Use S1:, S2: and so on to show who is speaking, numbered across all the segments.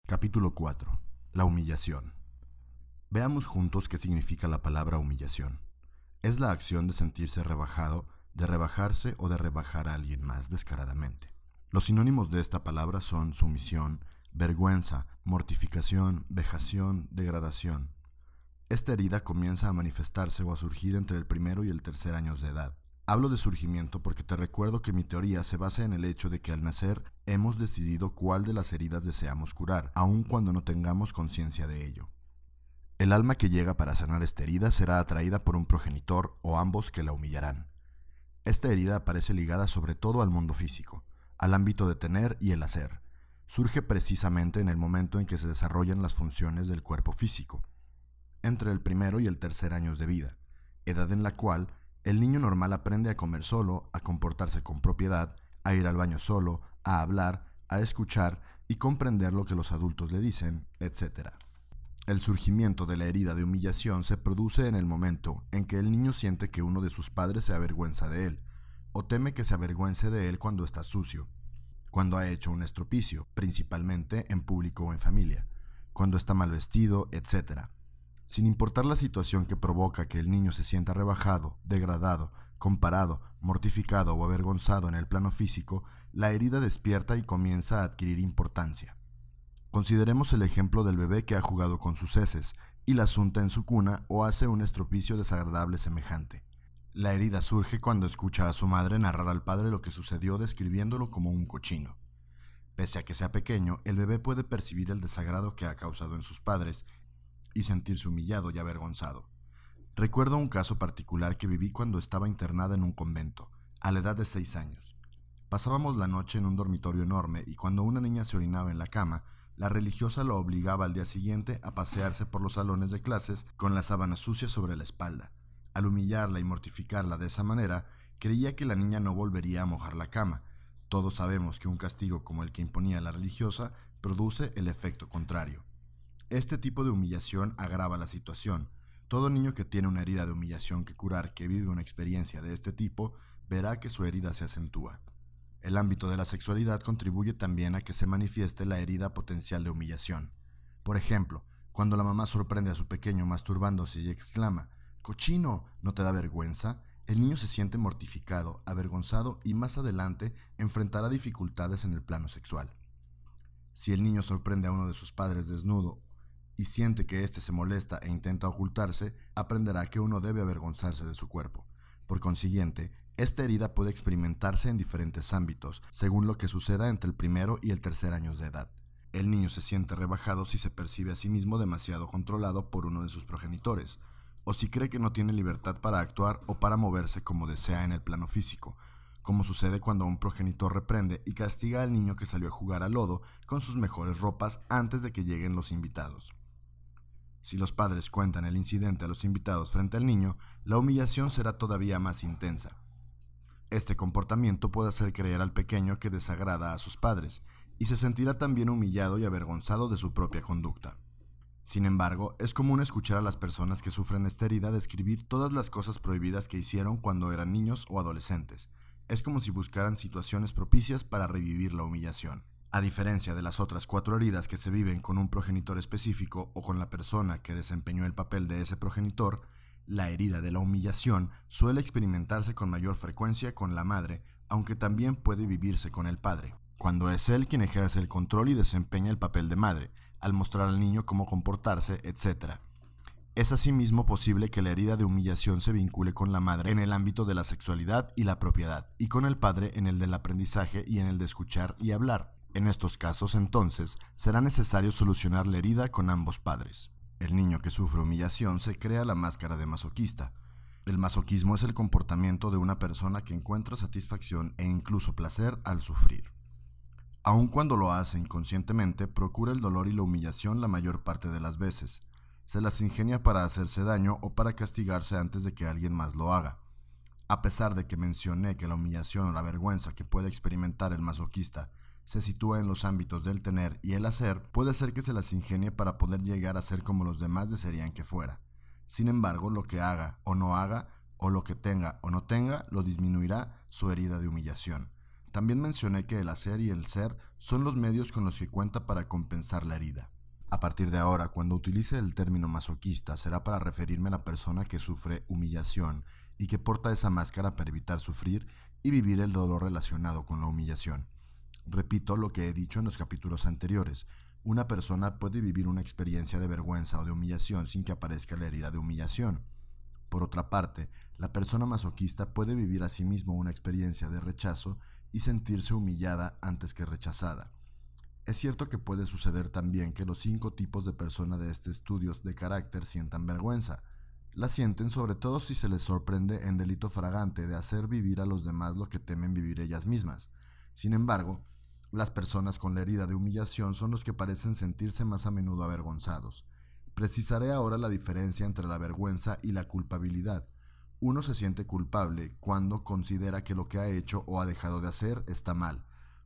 S1: Capítulo 4. La humillación. Veamos juntos qué significa la palabra humillación. Es la acción de sentirse rebajado, de rebajarse o de rebajar a alguien más descaradamente. Los sinónimos de esta palabra son sumisión, vergüenza, mortificación, vejación, degradación. Esta herida comienza a manifestarse o a surgir entre el primero y el tercer años de edad. Hablo de surgimiento porque te recuerdo que mi teoría se basa en el hecho de que al nacer hemos decidido cuál de las heridas deseamos curar, aun cuando no tengamos conciencia de ello. El alma que llega para sanar esta herida será atraída por un progenitor o ambos que la humillarán. Esta herida aparece ligada sobre todo al mundo físico, al ámbito de tener y el hacer. Surge precisamente en el momento en que se desarrollan las funciones del cuerpo físico, entre el primero y el tercer años de vida, edad en la cual el niño normal aprende a comer solo, a comportarse con propiedad, a ir al baño solo, a hablar, a escuchar y comprender lo que los adultos le dicen, etc. El surgimiento de la herida de humillación se produce en el momento en que el niño siente que uno de sus padres se avergüenza de él, o teme que se avergüence de él cuando está sucio, cuando ha hecho un estropicio, principalmente en público o en familia, cuando está mal vestido, etc. Sin importar la situación que provoca que el niño se sienta rebajado, degradado, comparado, mortificado o avergonzado en el plano físico, la herida despierta y comienza a adquirir importancia. Consideremos el ejemplo del bebé que ha jugado con sus heces y las unta en su cuna o hace un estropicio desagradable semejante. La herida surge cuando escucha a su madre narrar al padre lo que sucedió describiéndolo como un cochino. Pese a que sea pequeño, el bebé puede percibir el desagrado que ha causado en sus padres y sentirse humillado y avergonzado. Recuerdo un caso particular que viví cuando estaba internada en un convento, a la edad de 6 años. Pasábamos la noche en un dormitorio enorme y cuando una niña se orinaba en la cama, la religiosa lo obligaba al día siguiente a pasearse por los salones de clases con la sábana sucia sobre la espalda. Al humillarla y mortificarla de esa manera, creía que la niña no volvería a mojar la cama. Todos sabemos que un castigo como el que imponía la religiosa produce el efecto contrario. Este tipo de humillación agrava la situación. Todo niño que tiene una herida de humillación que curar, que vive una experiencia de este tipo, verá que su herida se acentúa. El ámbito de la sexualidad contribuye también a que se manifieste la herida potencial de humillación. Por ejemplo, cuando la mamá sorprende a su pequeño masturbándose y exclama: «¡Cochino! ¿No te da vergüenza?», el niño se siente mortificado, avergonzado y más adelante enfrentará dificultades en el plano sexual. Si el niño sorprende a uno de sus padres desnudo y siente que éste se molesta e intenta ocultarse, aprenderá que uno debe avergonzarse de su cuerpo. Por consiguiente, esta herida puede experimentarse en diferentes ámbitos, según lo que suceda entre el primero y el tercer años de edad. El niño se siente rebajado si se percibe a sí mismo demasiado controlado por uno de sus progenitores, o si cree que no tiene libertad para actuar o para moverse como desea en el plano físico, como sucede cuando un progenitor reprende y castiga al niño que salió a jugar al lodo con sus mejores ropas antes de que lleguen los invitados. Si los padres cuentan el incidente a los invitados frente al niño, la humillación será todavía más intensa. Este comportamiento puede hacer creer al pequeño que desagrada a sus padres, y se sentirá también humillado y avergonzado de su propia conducta. Sin embargo, es común escuchar a las personas que sufren esta herida describir todas las cosas prohibidas que hicieron cuando eran niños o adolescentes. Es como si buscaran situaciones propicias para revivir la humillación. A diferencia de las otras 4 heridas que se viven con un progenitor específico o con la persona que desempeñó el papel de ese progenitor, la herida de la humillación suele experimentarse con mayor frecuencia con la madre, aunque también puede vivirse con el padre, cuando es él quien ejerce el control y desempeña el papel de madre, al mostrar al niño cómo comportarse, etc. Es asimismo posible que la herida de humillación se vincule con la madre en el ámbito de la sexualidad y la propiedad, y con el padre en el del aprendizaje y en el de escuchar y hablar. En estos casos, entonces, será necesario solucionar la herida con ambos padres. El niño que sufre humillación se crea la máscara de masoquista. El masoquismo es el comportamiento de una persona que encuentra satisfacción e incluso placer al sufrir. Aun cuando lo hace inconscientemente, procura el dolor y la humillación la mayor parte de las veces. Se las ingenia para hacerse daño o para castigarse antes de que alguien más lo haga. A pesar de que mencioné que la humillación o la vergüenza que puede experimentar el masoquista se sitúa en los ámbitos del tener y el hacer, puede ser que se las ingenie para poder llegar a ser como los demás desearían que fuera. Sin embargo, lo que haga o no haga, o lo que tenga o no tenga, lo disminuirá su herida de humillación. También mencioné que el hacer y el ser son los medios con los que cuenta para compensar la herida. A partir de ahora, cuando utilice el término masoquista, será para referirme a la persona que sufre humillación y que porta esa máscara para evitar sufrir y vivir el dolor relacionado con la humillación. Repito lo que he dicho en los capítulos anteriores. Una persona puede vivir una experiencia de vergüenza o de humillación sin que aparezca la herida de humillación. Por otra parte, la persona masoquista puede vivir a sí mismo una experiencia de rechazo y sentirse humillada antes que rechazada. Es cierto que puede suceder también que los 5 tipos de personas de este estudio de carácter sientan vergüenza. La sienten sobre todo si se les sorprende en delito fragante de hacer vivir a los demás lo que temen vivir ellas mismas. Sin embargo, las personas con la herida de humillación son los que parecen sentirse más a menudo avergonzados. Precisaré ahora la diferencia entre la vergüenza y la culpabilidad. Uno se siente culpable cuando considera que lo que ha hecho o ha dejado de hacer está mal.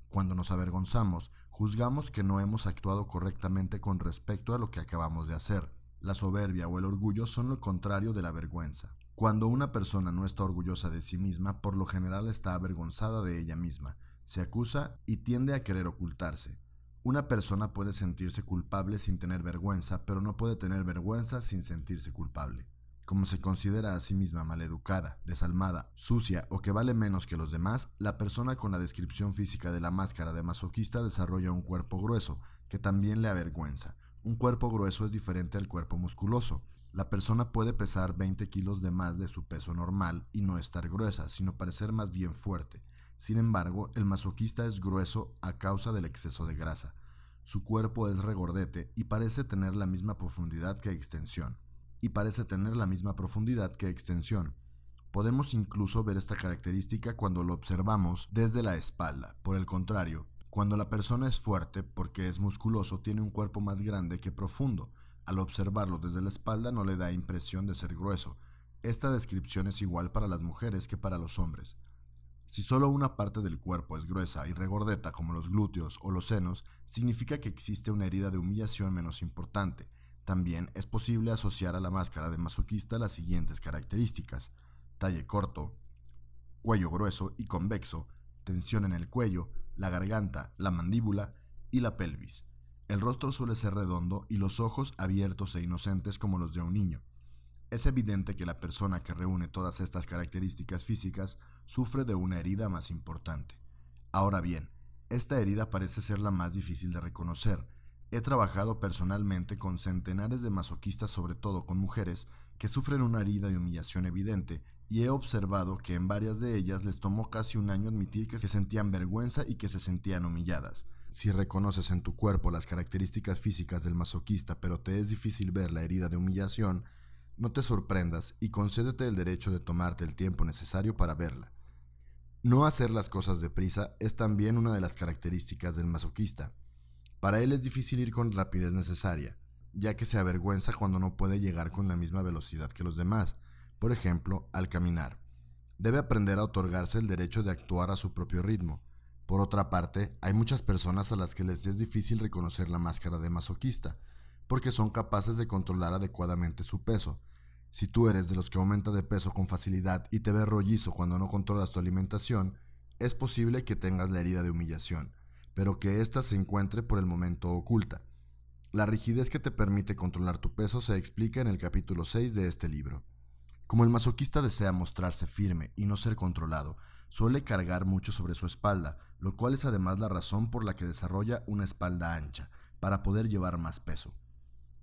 S1: Cuando nos avergonzamos, juzgamos que no hemos actuado correctamente con respecto a lo que acabamos de hacer. La soberbia o el orgullo son lo contrario de la vergüenza. Cuando una persona no está orgullosa de sí misma, por lo general está avergonzada de ella misma, se acusa y tiende a querer ocultarse. Una persona puede sentirse culpable sin tener vergüenza, pero no puede tener vergüenza sin sentirse culpable. Como se considera a sí misma maleducada, desalmada, sucia o que vale menos que los demás, la persona con la descripción física de la máscara de masoquista desarrolla un cuerpo grueso, que también le avergüenza. Un cuerpo grueso es diferente al cuerpo musculoso. La persona puede pesar 20 kilos de más de su peso normal y no estar gruesa, sino parecer más bien fuerte. Sin embargo, el masoquista es grueso a causa del exceso de grasa. Su cuerpo es regordete y parece tener la misma profundidad que extensión. Podemos incluso ver esta característica cuando lo observamos desde la espalda. Por el contrario, cuando la persona es fuerte porque es musculoso, tiene un cuerpo más grande que profundo. Al observarlo desde la espalda no le da impresión de ser grueso. Esta descripción es igual para las mujeres que para los hombres. Si solo una parte del cuerpo es gruesa y regordeta como los glúteos o los senos, significa que existe una herida de humillación menos importante. También es posible asociar a la máscara de masoquista las siguientes características: talle corto, cuello grueso y convexo, tensión en el cuello, la garganta, la mandíbula y la pelvis. El rostro suele ser redondo y los ojos abiertos e inocentes como los de un niño. Es evidente que la persona que reúne todas estas características físicas sufre de una herida más importante. Ahora bien, esta herida parece ser la más difícil de reconocer. He trabajado personalmente con centenares de masoquistas, sobre todo con mujeres, que sufren una herida de humillación evidente, y he observado que en varias de ellas les tomó casi un año admitir que se sentían vergüenza y que se sentían humilladas. Si reconoces en tu cuerpo las características físicas del masoquista, pero te es difícil ver la herida de humillación, no te sorprendas y concédete el derecho de tomarte el tiempo necesario para verla. No hacer las cosas deprisa es también una de las características del masoquista. Para él es difícil ir con rapidez necesaria, ya que se avergüenza cuando no puede llegar con la misma velocidad que los demás, por ejemplo, al caminar. Debe aprender a otorgarse el derecho de actuar a su propio ritmo. Por otra parte, hay muchas personas a las que les es difícil reconocer la máscara de masoquista, porque son capaces de controlar adecuadamente su peso. Si tú eres de los que aumenta de peso con facilidad y te ves rollizo cuando no controlas tu alimentación, es posible que tengas la herida de humillación, pero que ésta se encuentre por el momento oculta. La rigidez que te permite controlar tu peso se explica en el capítulo 6 de este libro. Como el masoquista desea mostrarse firme y no ser controlado, suele cargar mucho sobre su espalda, lo cual es además la razón por la que desarrolla una espalda ancha, para poder llevar más peso.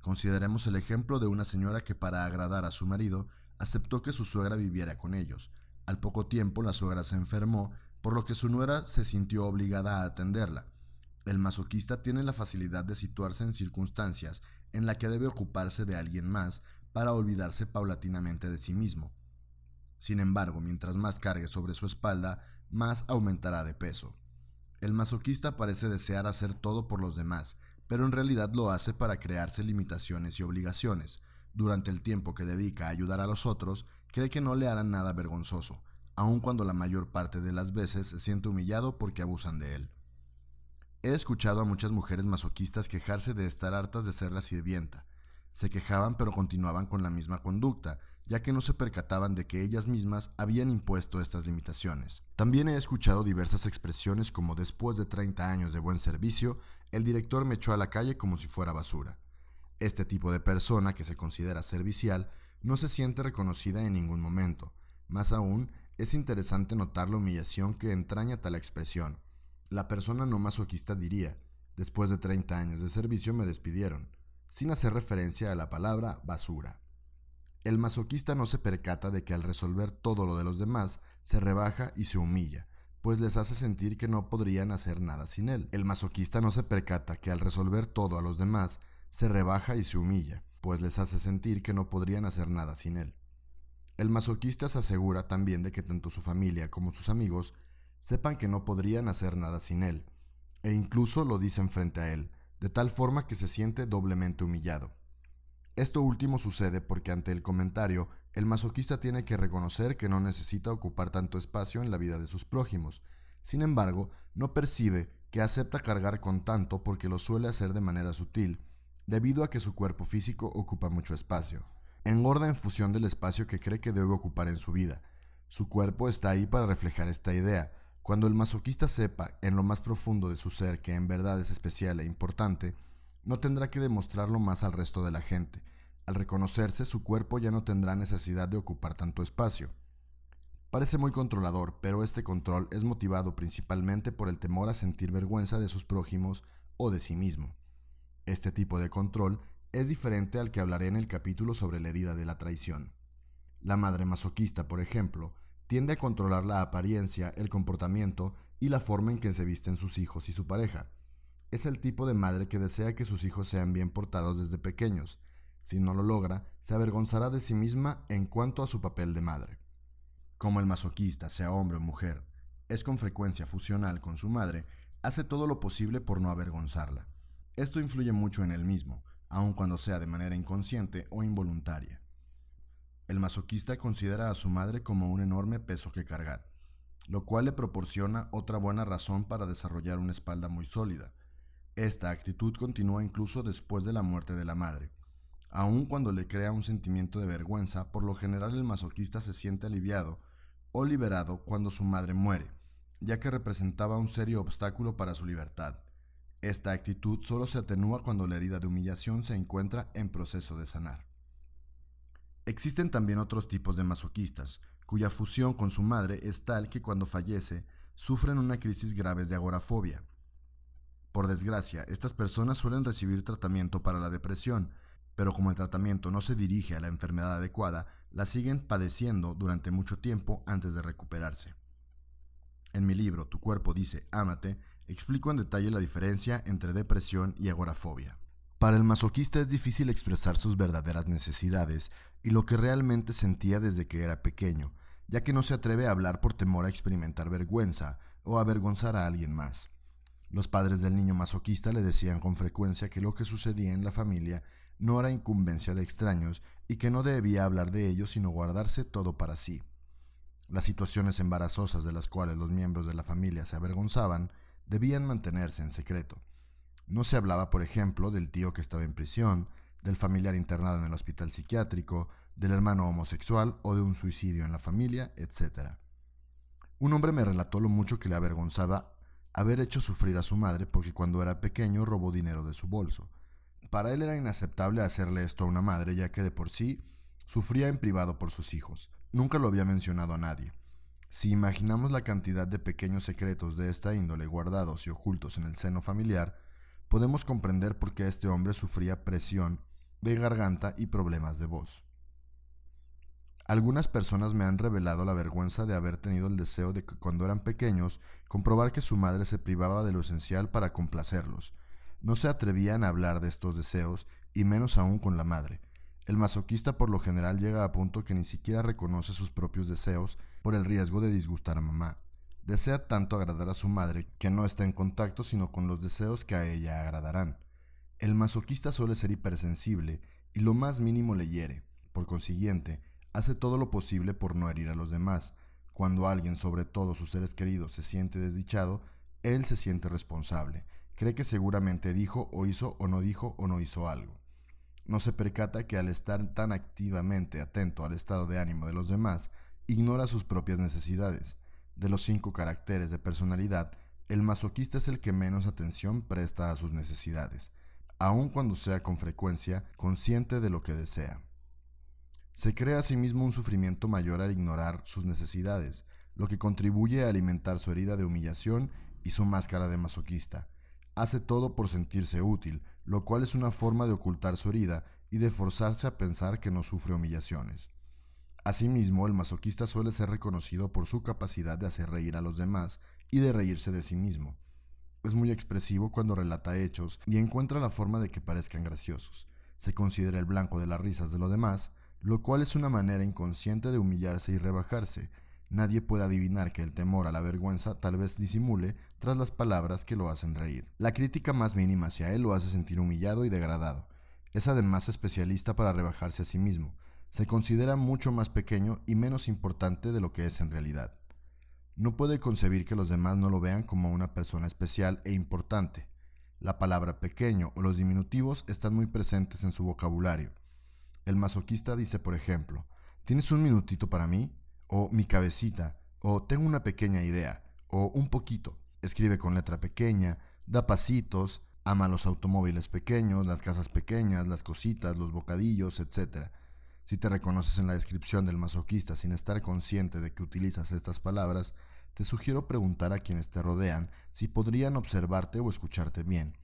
S1: Consideremos el ejemplo de una señora que, para agradar a su marido, aceptó que su suegra viviera con ellos. Al poco tiempo la suegra se enfermó, por lo que su nuera se sintió obligada a atenderla. El masoquista tiene la facilidad de situarse en circunstancias en las que debe ocuparse de alguien más para olvidarse paulatinamente de sí mismo. Sin embargo, mientras más cargue sobre su espalda, más aumentará de peso. El masoquista parece desear hacer todo por los demás, pero en realidad lo hace para crearse limitaciones y obligaciones. Durante el tiempo que dedica a ayudar a los otros, cree que no le harán nada vergonzoso, aun cuando la mayor parte de las veces se siente humillado porque abusan de él. He escuchado a muchas mujeres masoquistas quejarse de estar hartas de ser la sirvienta. Se quejaban pero continuaban con la misma conducta, ya que no se percataban de que ellas mismas habían impuesto estas limitaciones. También he escuchado diversas expresiones como después de 30 años de buen servicio, el director me echó a la calle como si fuera basura. Este tipo de persona que se considera servicial no se siente reconocida en ningún momento. Más aún, es interesante notar la humillación que entraña tal expresión. La persona no masoquista diría, después de 30 años de servicio me despidieron, sin hacer referencia a la palabra basura. El masoquista no se percata de que al resolver todo lo de los demás, se rebaja y se humilla, pues les hace sentir que no podrían hacer nada sin él. El masoquista no se percata que al resolver todo a los demás, se rebaja y se humilla, pues les hace sentir que no podrían hacer nada sin él. El masoquista se asegura también de que tanto su familia como sus amigos sepan que no podrían hacer nada sin él, e incluso lo dicen frente a él, de tal forma que se siente doblemente humillado. Esto último sucede porque ante el comentario, el masoquista tiene que reconocer que no necesita ocupar tanto espacio en la vida de sus prójimos. Sin embargo, no percibe que acepta cargar con tanto porque lo suele hacer de manera sutil, debido a que su cuerpo físico ocupa mucho espacio. Engorda en función del espacio que cree que debe ocupar en su vida. Su cuerpo está ahí para reflejar esta idea. Cuando el masoquista sepa en lo más profundo de su ser que en verdad es especial e importante, no tendrá que demostrarlo más al resto de la gente. Al reconocerse, su cuerpo ya no tendrá necesidad de ocupar tanto espacio. Parece muy controlador, pero este control es motivado principalmente por el temor a sentir vergüenza de sus prójimos o de sí mismo. Este tipo de control es diferente al que hablaré en el capítulo sobre la herida de la traición. La madre masoquista, por ejemplo, tiende a controlar la apariencia, el comportamiento y la forma en que se visten sus hijos y su pareja. Es el tipo de madre que desea que sus hijos sean bien portados desde pequeños. Si no lo logra, se avergonzará de sí misma en cuanto a su papel de madre. Como el masoquista, sea hombre o mujer, es con frecuencia fusional con su madre, hace todo lo posible por no avergonzarla. Esto influye mucho en él mismo, aun cuando sea de manera inconsciente o involuntaria. El masoquista considera a su madre como un enorme peso que cargar, lo cual le proporciona otra buena razón para desarrollar una espalda muy sólida. Esta actitud continúa incluso después de la muerte de la madre. Aun cuando le crea un sentimiento de vergüenza, por lo general el masoquista se siente aliviado o liberado cuando su madre muere, ya que representaba un serio obstáculo para su libertad. Esta actitud solo se atenúa cuando la herida de humillación se encuentra en proceso de sanar. Existen también otros tipos de masoquistas, cuya fusión con su madre es tal que cuando fallece sufren una crisis grave de agorafobia. Por desgracia, estas personas suelen recibir tratamiento para la depresión, pero como el tratamiento no se dirige a la enfermedad adecuada, la siguen padeciendo durante mucho tiempo antes de recuperarse. En mi libro Tu cuerpo dice ámate, explico en detalle la diferencia entre depresión y agorafobia. Para el masoquista es difícil expresar sus verdaderas necesidades y lo que realmente sentía desde que era pequeño, ya que no se atreve a hablar por temor a experimentar vergüenza o avergonzar a alguien más. Los padres del niño masoquista le decían con frecuencia que lo que sucedía en la familia no era incumbencia de extraños y que no debía hablar de ello sino guardarse todo para sí. Las situaciones embarazosas de las cuales los miembros de la familia se avergonzaban debían mantenerse en secreto. No se hablaba, por ejemplo, del tío que estaba en prisión, del familiar internado en el hospital psiquiátrico, del hermano homosexual o de un suicidio en la familia, etc. Un hombre me relató lo mucho que le avergonzaba haber hecho sufrir a su madre porque cuando era pequeño robó dinero de su bolso. Para él era inaceptable hacerle esto a una madre, ya que de por sí sufría en privado por sus hijos. Nunca lo había mencionado a nadie. Si imaginamos la cantidad de pequeños secretos de esta índole guardados y ocultos en el seno familiar, podemos comprender por qué este hombre sufría presión de garganta y problemas de voz. Algunas personas me han revelado la vergüenza de haber tenido el deseo de que cuando eran pequeños comprobar que su madre se privaba de lo esencial para complacerlos. No se atrevían a hablar de estos deseos y menos aún con la madre. El masoquista por lo general llega a punto que ni siquiera reconoce sus propios deseos por el riesgo de disgustar a mamá. Desea tanto agradar a su madre que no está en contacto sino con los deseos que a ella agradarán. El masoquista suele ser hipersensible y lo más mínimo le hiere. Por consiguiente, hace todo lo posible por no herir a los demás. Cuando alguien, sobre todo sus seres queridos, se siente desdichado, él se siente responsable Cree que seguramente dijo o no hizo algo. No se percata que al estar tan activamente atento al estado de ánimo de los demás, ignora sus propias necesidades. De los 5 caracteres de personalidad, el masoquista es el que menos atención presta a sus necesidades, aun cuando sea con frecuencia consciente de lo que desea. Se crea a sí mismo un sufrimiento mayor al ignorar sus necesidades, lo que contribuye a alimentar su herida de humillación y su máscara de masoquista. Hace todo por sentirse útil, lo cual es una forma de ocultar su herida y de forzarse a pensar que no sufre humillaciones. Asimismo, el masoquista suele ser reconocido por su capacidad de hacer reír a los demás y de reírse de sí mismo. Es muy expresivo cuando relata hechos y encuentra la forma de que parezcan graciosos. Se considera el blanco de las risas de los demás, lo cual es una manera inconsciente de humillarse y rebajarse. Nadie puede adivinar que el temor a la vergüenza tal vez disimule tras las palabras que lo hacen reír. La crítica más mínima hacia él lo hace sentir humillado y degradado. Es además especialista para rebajarse a sí mismo. Se considera mucho más pequeño y menos importante de lo que es en realidad. No puede concebir que los demás no lo vean como una persona especial e importante. La palabra pequeño o los diminutivos están muy presentes en su vocabulario. El masoquista dice, por ejemplo, ¿tienes un minutito para mí? O mi cabecita, o tengo una pequeña idea, o un poquito. Escribe con letra pequeña, da pasitos, ama los automóviles pequeños, las casas pequeñas, las cositas, los bocadillos, etc. Si te reconoces en la descripción del masoquista sin estar consciente de que utilizas estas palabras, te sugiero preguntar a quienes te rodean si podrían observarte o escucharte bien.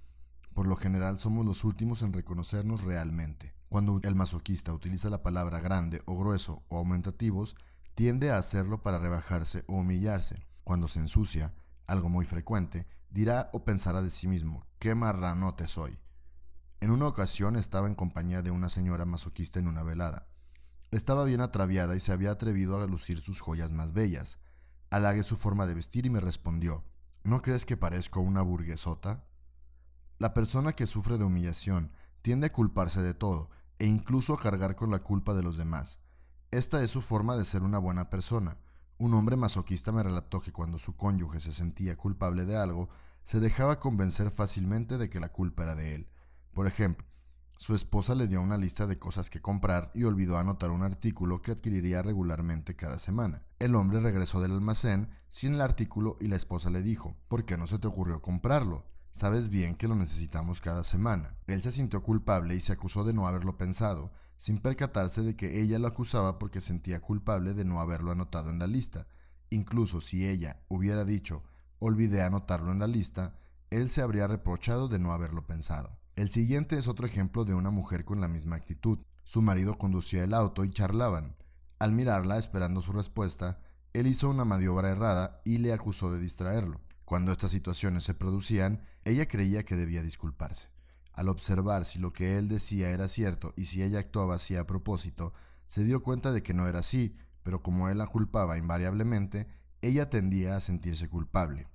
S1: Por lo general somos los últimos en reconocernos realmente. Cuando el masoquista utiliza la palabra grande o grueso o aumentativos, tiende a hacerlo para rebajarse o humillarse. Cuando se ensucia, algo muy frecuente, dirá o pensará de sí mismo, ¡qué marranote soy! En una ocasión estaba en compañía de una señora masoquista en una velada. Estaba bien atraviada y se había atrevido a lucir sus joyas más bellas. Halagué su forma de vestir y me respondió, ¿no crees que parezco una burguesota? La persona que sufre de humillación tiende a culparse de todo e incluso a cargar con la culpa de los demás. Esta es su forma de ser una buena persona. Un hombre masoquista me relató que cuando su cónyuge se sentía culpable de algo, se dejaba convencer fácilmente de que la culpa era de él. Por ejemplo, su esposa le dio una lista de cosas que comprar y olvidó anotar un artículo que adquiriría regularmente cada semana. El hombre regresó del almacén sin el artículo y la esposa le dijo, ¿por qué no se te ocurrió comprarlo? Sabes bien que lo necesitamos cada semana. Él se sintió culpable y se acusó de no haberlo pensado, sin percatarse de que ella lo acusaba porque sentía culpable de no haberlo anotado en la lista. Incluso si ella hubiera dicho, olvidé anotarlo en la lista, él se habría reprochado de no haberlo pensado. El siguiente es otro ejemplo de una mujer con la misma actitud. Su marido conducía el auto y charlaban. Al mirarla, esperando su respuesta, él hizo una maniobra errada y le acusó de distraerlo. Cuando estas situaciones se producían, ella creía que debía disculparse. Al observar si lo que él decía era cierto y si ella actuaba así a propósito, se dio cuenta de que no era así, pero como él la culpaba invariablemente, ella tendía a sentirse culpable.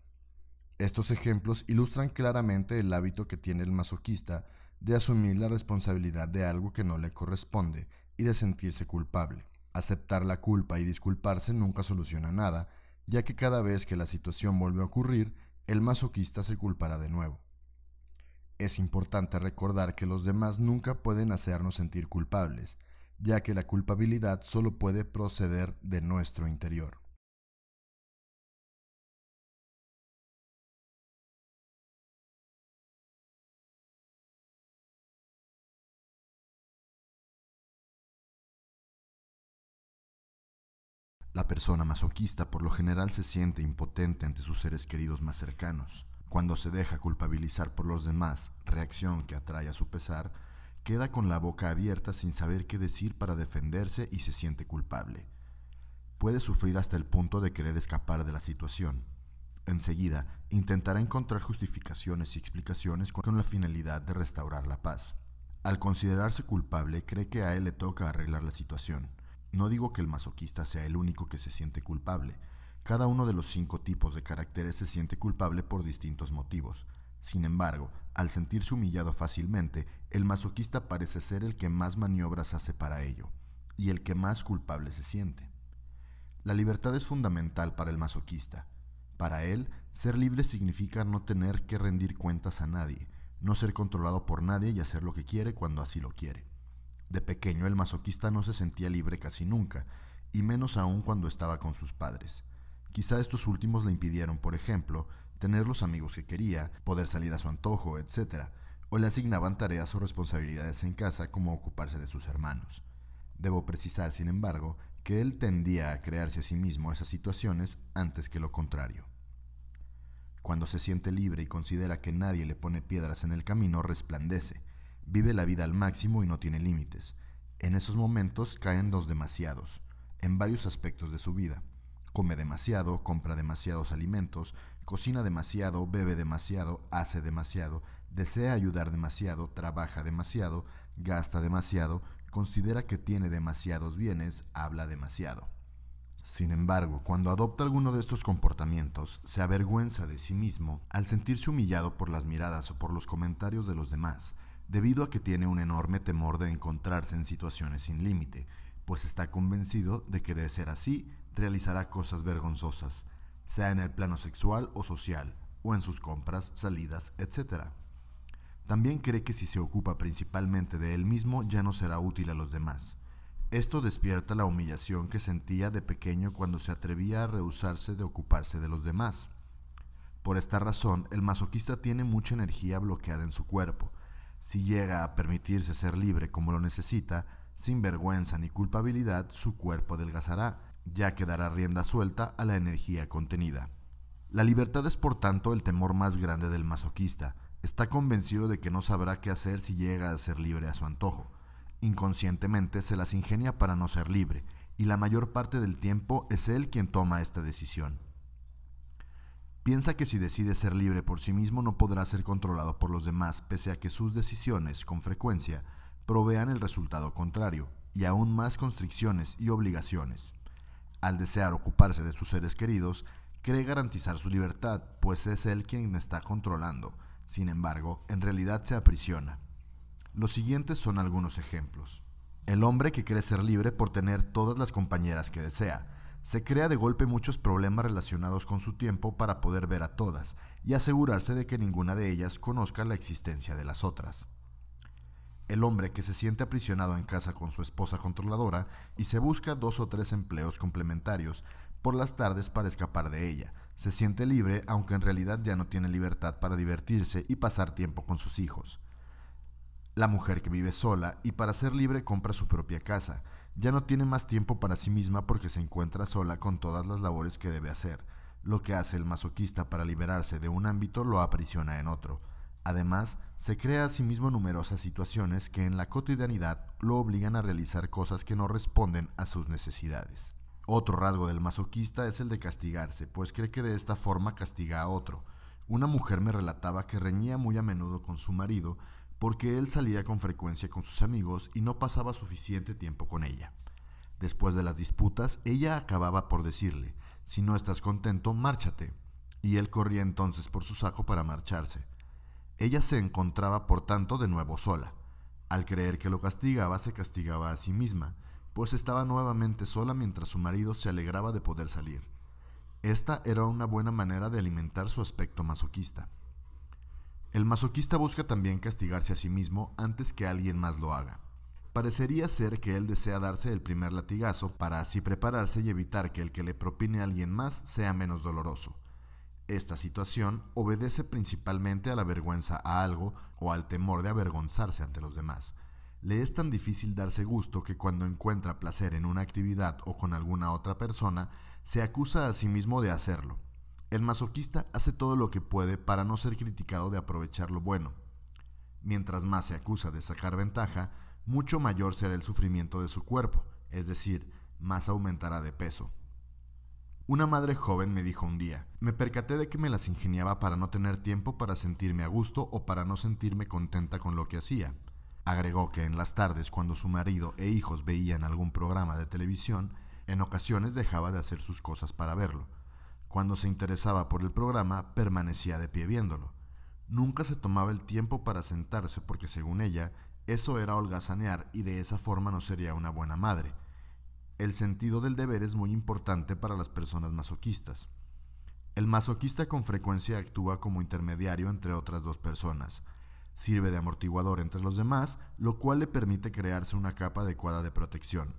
S1: Estos ejemplos ilustran claramente el hábito que tiene el masoquista de asumir la responsabilidad de algo que no le corresponde y de sentirse culpable. Aceptar la culpa y disculparse nunca soluciona nada, ya que cada vez que la situación vuelve a ocurrir, el masoquista se culpará de nuevo. Es importante recordar que los demás nunca pueden hacernos sentir culpables, ya que la culpabilidad solo puede proceder de nuestro interior. La persona masoquista por lo general se siente impotente ante sus seres queridos más cercanos. Cuando se deja culpabilizar por los demás, reacción que atrae a su pesar, queda con la boca abierta sin saber qué decir para defenderse y se siente culpable. Puede sufrir hasta el punto de querer escapar de la situación. Enseguida, intentará encontrar justificaciones y explicaciones con la finalidad de restaurar la paz. Al considerarse culpable, cree que a él le toca arreglar la situación. No digo que el masoquista sea el único que se siente culpable. Cada uno de los 5 tipos de caracteres se siente culpable por distintos motivos. Sin embargo, al sentirse humillado fácilmente, el masoquista parece ser el que más maniobras hace para ello, y el que más culpable se siente. La libertad es fundamental para el masoquista. Para él, ser libre significa no tener que rendir cuentas a nadie, no ser controlado por nadie y hacer lo que quiere cuando así lo quiere. De pequeño el masoquista no se sentía libre casi nunca, y menos aún cuando estaba con sus padres. Quizá estos últimos le impidieron, por ejemplo, tener los amigos que quería, poder salir a su antojo, etc., o le asignaban tareas o responsabilidades en casa como ocuparse de sus hermanos. Debo precisar, sin embargo, que él tendía a crearse a sí mismo esas situaciones antes que lo contrario. Cuando se siente libre y considera que nadie le pone piedras en el camino, resplandece, vive la vida al máximo y no tiene límites. En esos momentos caen los demasiados, en varios aspectos de su vida. Come demasiado, compra demasiados alimentos, cocina demasiado, bebe demasiado, hace demasiado, desea ayudar demasiado, trabaja demasiado, gasta demasiado, considera que tiene demasiados bienes, habla demasiado. Sin embargo, cuando adopta alguno de estos comportamientos, se avergüenza de sí mismo al sentirse humillado por las miradas o por los comentarios de los demás, debido a que tiene un enorme temor de encontrarse en situaciones sin límite, pues está convencido de que de ser así, realizará cosas vergonzosas, sea en el plano sexual o social, o en sus compras, salidas, etc. También cree que si se ocupa principalmente de él mismo, ya no será útil a los demás. Esto despierta la humillación que sentía de pequeño cuando se atrevía a rehusarse de ocuparse de los demás. Por esta razón, el masoquista tiene mucha energía bloqueada en su cuerpo. Si llega a permitirse ser libre como lo necesita, sin vergüenza ni culpabilidad, su cuerpo adelgazará, ya que dará rienda suelta a la energía contenida. La libertad es por tanto el temor más grande del masoquista. Está convencido de que no sabrá qué hacer si llega a ser libre a su antojo. Inconscientemente se las ingenia para no ser libre, y la mayor parte del tiempo es él quien toma esta decisión. Piensa que si decide ser libre por sí mismo no podrá ser controlado por los demás, pese a que sus decisiones, con frecuencia, provean el resultado contrario, y aún más constricciones y obligaciones. Al desear ocuparse de sus seres queridos, cree garantizar su libertad, pues es él quien está controlando. Sin embargo, en realidad se aprisiona. Los siguientes son algunos ejemplos. El hombre que cree ser libre por tener todas las compañeras que desea. Se crea de golpe muchos problemas relacionados con su tiempo para poder ver a todas y asegurarse de que ninguna de ellas conozca la existencia de las otras. El hombre que se siente aprisionado en casa con su esposa controladora y se busca 2 o 3 empleos complementarios por las tardes para escapar de ella. Se siente libre aunque en realidad ya no tiene libertad para divertirse y pasar tiempo con sus hijos. La mujer que vive sola y para ser libre compra su propia casa. Ya no tiene más tiempo para sí misma porque se encuentra sola con todas las labores que debe hacer. Lo que hace el masoquista para liberarse de un ámbito lo aprisiona en otro. Además, se crea a sí mismo numerosas situaciones que en la cotidianidad lo obligan a realizar cosas que no responden a sus necesidades. Otro rasgo del masoquista es el de castigarse, pues cree que de esta forma castiga a otro. Una mujer me relataba que reñía muy a menudo con su marido porque él salía con frecuencia con sus amigos y no pasaba suficiente tiempo con ella. Después de las disputas, ella acababa por decirle, si no estás contento, márchate, y él corría entonces por su saco para marcharse. Ella se encontraba por tanto de nuevo sola. Al creer que lo castigaba, se castigaba a sí misma, pues estaba nuevamente sola mientras su marido se alegraba de poder salir. Esta era una buena manera de alimentar su aspecto masoquista. El masoquista busca también castigarse a sí mismo antes que alguien más lo haga. Parecería ser que él desea darse el primer latigazo para así prepararse y evitar que el que le propine a alguien más sea menos doloroso. Esta situación obedece principalmente a la vergüenza a algo o al temor de avergonzarse ante los demás. Le es tan difícil darse gusto que cuando encuentra placer en una actividad o con alguna otra persona, se acusa a sí mismo de hacerlo. El masoquista hace todo lo que puede para no ser criticado de aprovechar lo bueno. Mientras más se acusa de sacar ventaja, mucho mayor será el sufrimiento de su cuerpo, es decir, más aumentará de peso. Una madre joven me dijo un día, me percaté de que me las ingeniaba para no tener tiempo para sentirme a gusto o para no sentirme contenta con lo que hacía. Agregó que en las tardes, cuando su marido e hijos veían algún programa de televisión, en ocasiones dejaba de hacer sus cosas para verlo. Cuando se interesaba por el programa, permanecía de pie viéndolo. Nunca se tomaba el tiempo para sentarse porque, según ella, eso era holgazanear y de esa forma no sería una buena madre. El sentido del deber es muy importante para las personas masoquistas. El masoquista con frecuencia actúa como intermediario entre otras dos personas. Sirve de amortiguador entre los demás, lo cual le permite crearse una capa adecuada de protección.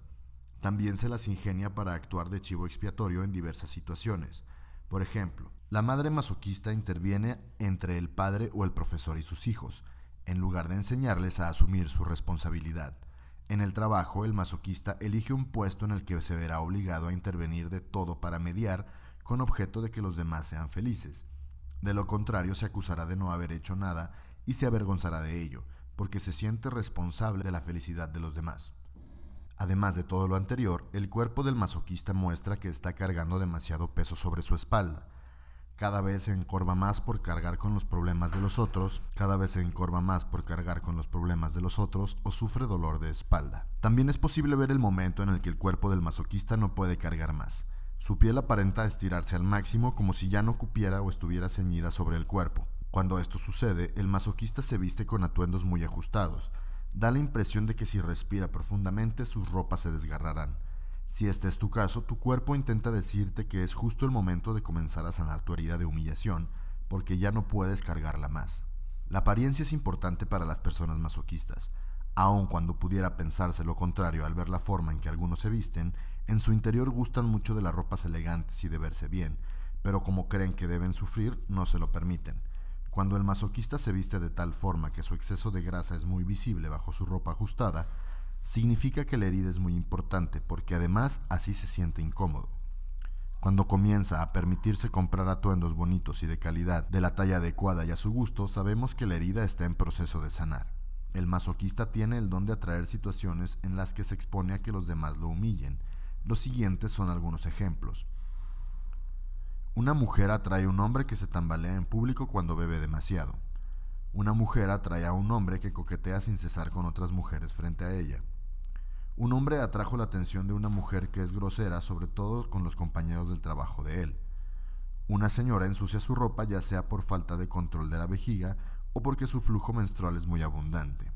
S1: También se las ingenia para actuar de chivo expiatorio en diversas situaciones. Por ejemplo, la madre masoquista interviene entre el padre o el profesor y sus hijos, en lugar de enseñarles a asumir su responsabilidad. En el trabajo, el masoquista elige un puesto en el que se verá obligado a intervenir de todo para mediar, con objeto de que los demás sean felices. De lo contrario, se acusará de no haber hecho nada y se avergonzará de ello, porque se siente responsable de la felicidad de los demás. Además de todo lo anterior, el cuerpo del masoquista muestra que está cargando demasiado peso sobre su espalda. Cada vez se encorva más por cargar con los problemas de los otros, o sufre dolor de espalda. También es posible ver el momento en el que el cuerpo del masoquista no puede cargar más. Su piel aparenta estirarse al máximo como si ya no cupiera o estuviera ceñida sobre el cuerpo. Cuando esto sucede, el masoquista se viste con atuendos muy ajustados. Da la impresión de que si respira profundamente sus ropas se desgarrarán. Si este es tu caso, tu cuerpo intenta decirte que es justo el momento de comenzar a sanar tu herida de humillación, porque ya no puedes cargarla más. La apariencia es importante para las personas masoquistas. Aun cuando pudiera pensarse lo contrario al ver la forma en que algunos se visten, en su interior gustan mucho de las ropas elegantes y de verse bien, pero como creen que deben sufrir, no se lo permiten. Cuando el masoquista se viste de tal forma que su exceso de grasa es muy visible bajo su ropa ajustada, significa que la herida es muy importante porque además así se siente incómodo. Cuando comienza a permitirse comprar atuendos bonitos y de calidad de la talla adecuada y a su gusto, sabemos que la herida está en proceso de sanar. El masoquista tiene el don de atraer situaciones en las que se expone a que los demás lo humillen. Los siguientes son algunos ejemplos. Una mujer atrae a un hombre que se tambalea en público cuando bebe demasiado. Una mujer atrae a un hombre que coquetea sin cesar con otras mujeres frente a ella. Un hombre atrajo la atención de una mujer que es grosera, sobre todo con los compañeros del trabajo de él. Una señora ensucia su ropa ya sea por falta de control de la vejiga o porque su flujo menstrual es muy abundante.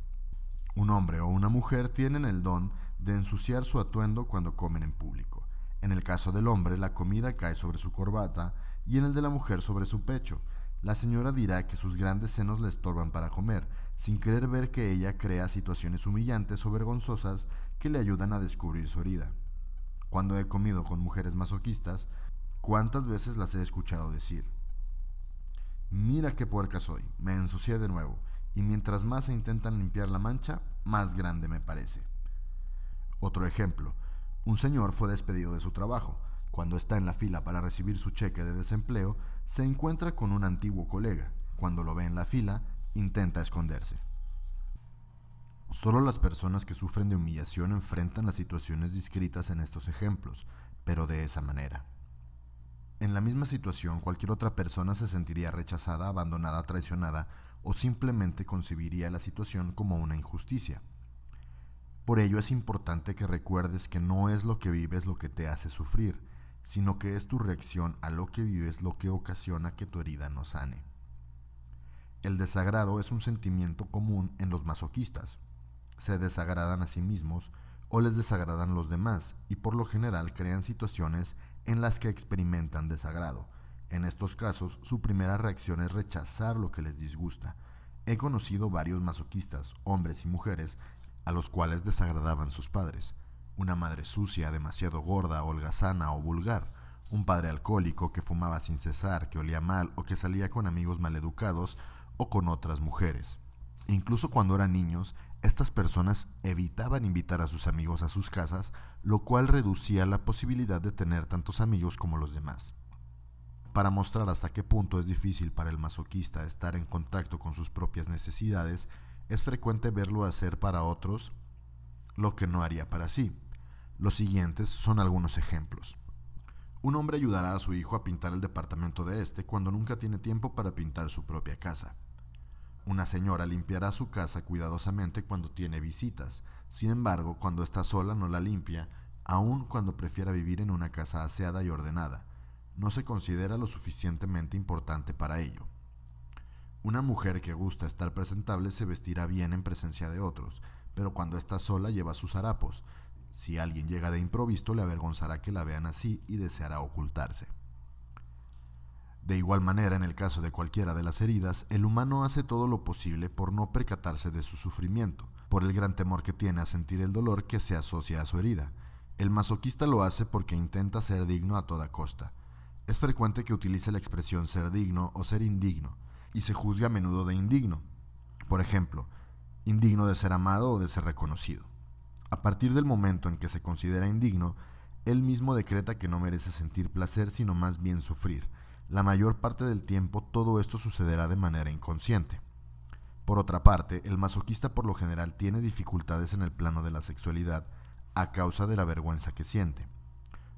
S1: Un hombre o una mujer tienen el don de ensuciar su atuendo cuando comen en público. En el caso del hombre, la comida cae sobre su corbata y en el de la mujer sobre su pecho. La señora dirá que sus grandes senos le estorban para comer, sin querer ver que ella crea situaciones humillantes o vergonzosas que le ayudan a descubrir su herida. Cuando he comido con mujeres masoquistas, ¿cuántas veces las he escuchado decir: mira qué puerca soy, me ensucié de nuevo, y mientras más se intentan limpiar la mancha, más grande me parece? Otro ejemplo: un señor fue despedido de su trabajo. Cuando está en la fila para recibir su cheque de desempleo, se encuentra con un antiguo colega. Cuando lo ve en la fila, intenta esconderse. Solo las personas que sufren de humillación enfrentan las situaciones descritas en estos ejemplos, pero de esa manera. En la misma situación, cualquier otra persona se sentiría rechazada, abandonada, traicionada o simplemente concibiría la situación como una injusticia. Por ello es importante que recuerdes que no es lo que vives lo que te hace sufrir, sino que es tu reacción a lo que vives lo que ocasiona que tu herida no sane. El desagrado es un sentimiento común en los masoquistas. Se desagradan a sí mismos o les desagradan los demás y por lo general crean situaciones en las que experimentan desagrado. En estos casos, su primera reacción es rechazar lo que les disgusta. He conocido varios masoquistas, hombres y mujeres, a los cuales desagradaban sus padres. Una madre sucia, demasiado gorda, holgazana o vulgar. Un padre alcohólico que fumaba sin cesar, que olía mal o que salía con amigos maleducados o con otras mujeres. Incluso cuando eran niños, estas personas evitaban invitar a sus amigos a sus casas, lo cual reducía la posibilidad de tener tantos amigos como los demás. Para mostrar hasta qué punto es difícil para el masoquista estar en contacto con sus propias necesidades, es frecuente verlo hacer para otros lo que no haría para sí. Los siguientes son algunos ejemplos. Un hombre ayudará a su hijo a pintar el departamento de este cuando nunca tiene tiempo para pintar su propia casa. Una señora limpiará su casa cuidadosamente cuando tiene visitas. Sin embargo, cuando está sola no la limpia, aun cuando prefiera vivir en una casa aseada y ordenada. No se considera lo suficientemente importante para ello. Una mujer que gusta estar presentable se vestirá bien en presencia de otros, pero cuando está sola lleva sus harapos. Si alguien llega de improviso, le avergonzará que la vean así y deseará ocultarse. De igual manera, en el caso de cualquiera de las heridas, el humano hace todo lo posible por no percatarse de su sufrimiento, por el gran temor que tiene a sentir el dolor que se asocia a su herida. El masoquista lo hace porque intenta ser digno a toda costa. Es frecuente que utilice la expresión ser digno o ser indigno, y se juzga a menudo de indigno. Por ejemplo, indigno de ser amado o de ser reconocido. A partir del momento en que se considera indigno, él mismo decreta que no merece sentir placer, sino más bien sufrir. La mayor parte del tiempo todo esto sucederá de manera inconsciente. Por otra parte, el masoquista por lo general tiene dificultades en el plano de la sexualidad a causa de la vergüenza que siente.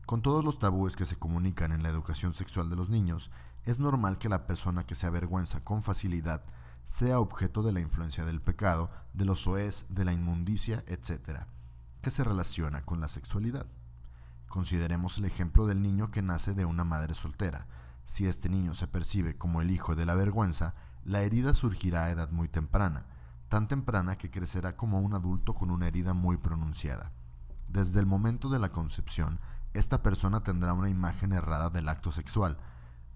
S1: Con todos los tabúes que se comunican en la educación sexual de los niños, es normal que la persona que se avergüenza con facilidad sea objeto de la influencia del pecado, de los soez, de la inmundicia, etc., que se relaciona con la sexualidad. Consideremos el ejemplo del niño que nace de una madre soltera. Si este niño se percibe como el hijo de la vergüenza, la herida surgirá a edad muy temprana, tan temprana que crecerá como un adulto con una herida muy pronunciada. Desde el momento de la concepción, esta persona tendrá una imagen errada del acto sexual.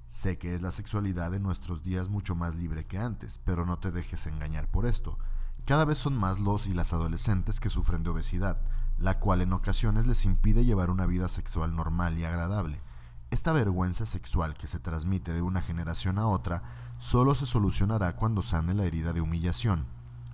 S1: Sé que es la sexualidad en nuestros días mucho más libre que antes, pero no te dejes engañar por esto. Cada vez son más los y las adolescentes que sufren de obesidad, la cual en ocasiones les impide llevar una vida sexual normal y agradable. Esta vergüenza sexual que se transmite de una generación a otra solo se solucionará cuando sane la herida de humillación.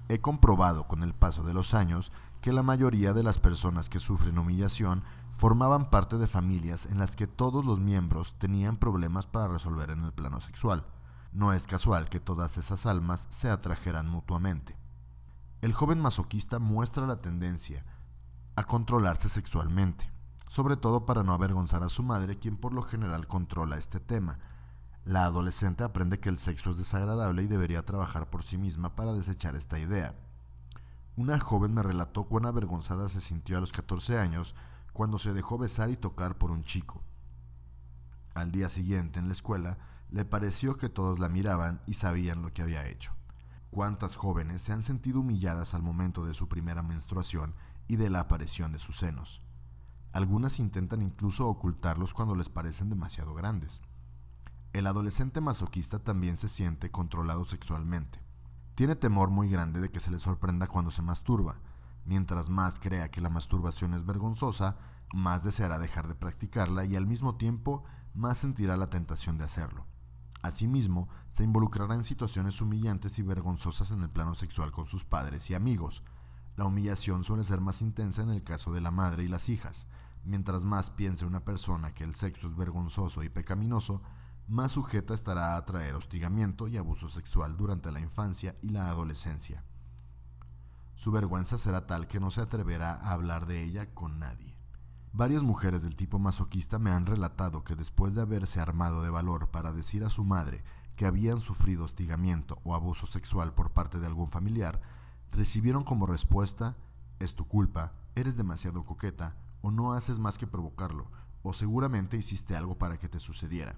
S1: He comprobado con el paso de los años que la mayoría de las personas que sufren humillación formaban parte de familias en las que todos los miembros tenían problemas para resolver en el plano sexual. No es casual que todas esas almas se atrajeran mutuamente. El joven masoquista muestra la tendencia a controlarse sexualmente, sobre todo para no avergonzar a su madre, quien por lo general controla este tema. La adolescente aprende que el sexo es desagradable y debería trabajar por sí misma para desechar esta idea. Una joven me relató cuán avergonzada se sintió a los 14 años cuando se dejó besar y tocar por un chico. Al día siguiente en la escuela le pareció que todos la miraban y sabían lo que había hecho. ¿Cuántas jóvenes se han sentido humilladas al momento de su primera menstruación y de la aparición de sus senos? Algunas intentan incluso ocultarlos cuando les parecen demasiado grandes. El adolescente masoquista también se siente controlado sexualmente. Tiene temor muy grande de que se le sorprenda cuando se masturba. Mientras más crea que la masturbación es vergonzosa, más deseará dejar de practicarla y al mismo tiempo más sentirá la tentación de hacerlo. Asimismo, se involucrará en situaciones humillantes y vergonzosas en el plano sexual con sus padres y amigos. La humillación suele ser más intensa en el caso de la madre y las hijas. Mientras más piense una persona que el sexo es vergonzoso y pecaminoso, más sujeta estará a atraer hostigamiento y abuso sexual durante la infancia y la adolescencia. Su vergüenza será tal que no se atreverá a hablar de ella con nadie. Varias mujeres del tipo masoquista me han relatado que después de haberse armado de valor para decir a su madre que habían sufrido hostigamiento o abuso sexual por parte de algún familiar, recibieron como respuesta: es tu culpa, eres demasiado coqueta, o no haces más que provocarlo, o seguramente hiciste algo para que te sucediera.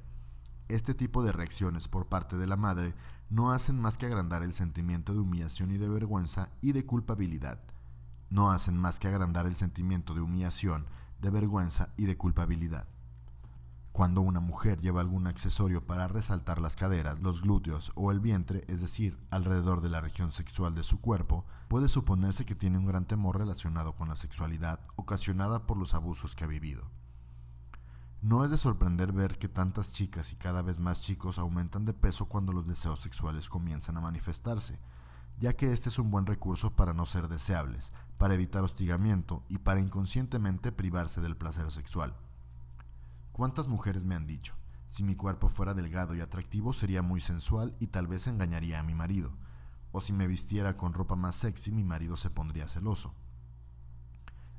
S1: Este tipo de reacciones por parte de la madre no hacen más que agrandar el sentimiento de humillación y de vergüenza y de culpabilidad. No hacen más que agrandar el sentimiento de humillación, de vergüenza y de culpabilidad. Cuando una mujer lleva algún accesorio para resaltar las caderas, los glúteos o el vientre, es decir, alrededor de la región sexual de su cuerpo, puede suponerse que tiene un gran temor relacionado con la sexualidad ocasionada por los abusos que ha vivido. No es de sorprender ver que tantas chicas y cada vez más chicos aumentan de peso cuando los deseos sexuales comienzan a manifestarse, ya que este es un buen recurso para no ser deseables, para evitar hostigamiento y para inconscientemente privarse del placer sexual. ¿Cuántas mujeres me han dicho: si mi cuerpo fuera delgado y atractivo sería muy sensual y tal vez engañaría a mi marido, o si me vistiera con ropa más sexy mi marido se pondría celoso?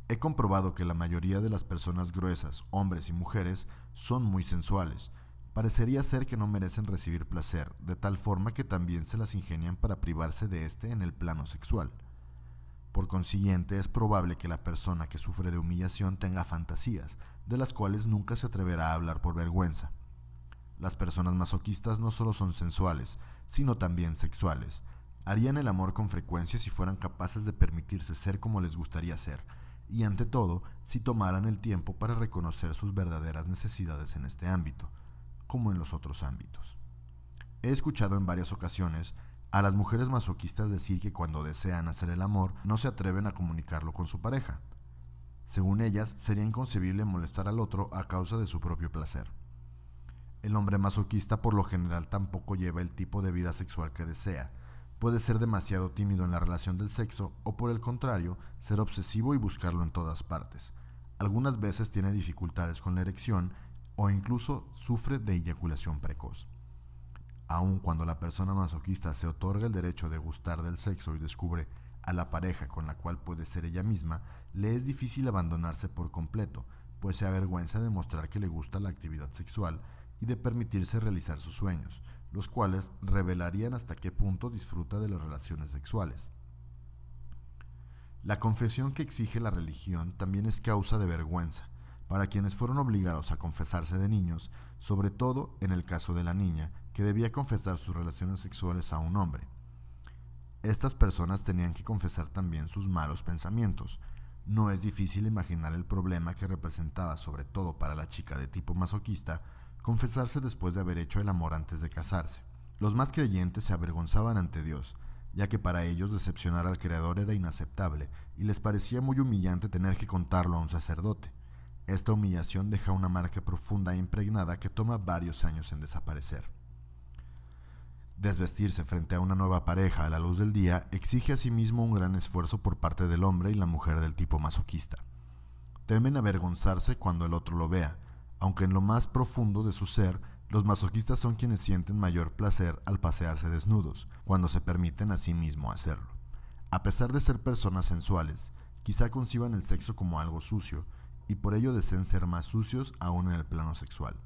S1: He comprobado que la mayoría de las personas gruesas, hombres y mujeres, son muy sensuales. Parecería ser que no merecen recibir placer, de tal forma que también se las ingenian para privarse de este en el plano sexual. Por consiguiente, es probable que la persona que sufre de humillación tenga fantasías, de las cuales nunca se atreverá a hablar por vergüenza. Las personas masoquistas no solo son sensuales, sino también sexuales. Harían el amor con frecuencia si fueran capaces de permitirse ser como les gustaría ser, y ante todo, si tomaran el tiempo para reconocer sus verdaderas necesidades en este ámbito. como en los otros ámbitos. He escuchado en varias ocasiones a las mujeres masoquistas decir que cuando desean hacer el amor no se atreven a comunicarlo con su pareja. Según ellas, sería inconcebible molestar al otro a causa de su propio placer. El hombre masoquista por lo general tampoco lleva el tipo de vida sexual que desea. Puede ser demasiado tímido en la relación del sexo o por el contrario, ser obsesivo y buscarlo en todas partes. Algunas veces tiene dificultades con la erección o incluso sufre de eyaculación precoz. Aun cuando la persona masoquista se otorga el derecho de gustar del sexo y descubre a la pareja con la cual puede ser ella misma, le es difícil abandonarse por completo, pues se avergüenza de mostrar que le gusta la actividad sexual y de permitirse realizar sus sueños, los cuales revelarían hasta qué punto disfruta de las relaciones sexuales. La confesión que exige la religión también es causa de vergüenza para quienes fueron obligados a confesarse de niños, sobre todo en el caso de la niña, que debía confesar sus relaciones sexuales a un hombre. Estas personas tenían que confesar también sus malos pensamientos. No es difícil imaginar el problema que representaba, sobre todo para la chica de tipo masoquista, confesarse después de haber hecho el amor antes de casarse. Los más creyentes se avergonzaban ante Dios, ya que para ellos decepcionar al Creador era inaceptable y les parecía muy humillante tener que contarlo a un sacerdote. Esta humillación deja una marca profunda e impregnada que toma varios años en desaparecer. Desvestirse frente a una nueva pareja a la luz del día exige asimismo un gran esfuerzo por parte del hombre y la mujer del tipo masoquista. Temen avergonzarse cuando el otro lo vea, aunque en lo más profundo de su ser, los masoquistas son quienes sienten mayor placer al pasearse desnudos, cuando se permiten a sí mismos hacerlo. A pesar de ser personas sensuales, quizá conciban el sexo como algo sucio, y por ello deseen ser más sucios aún en el plano sexual.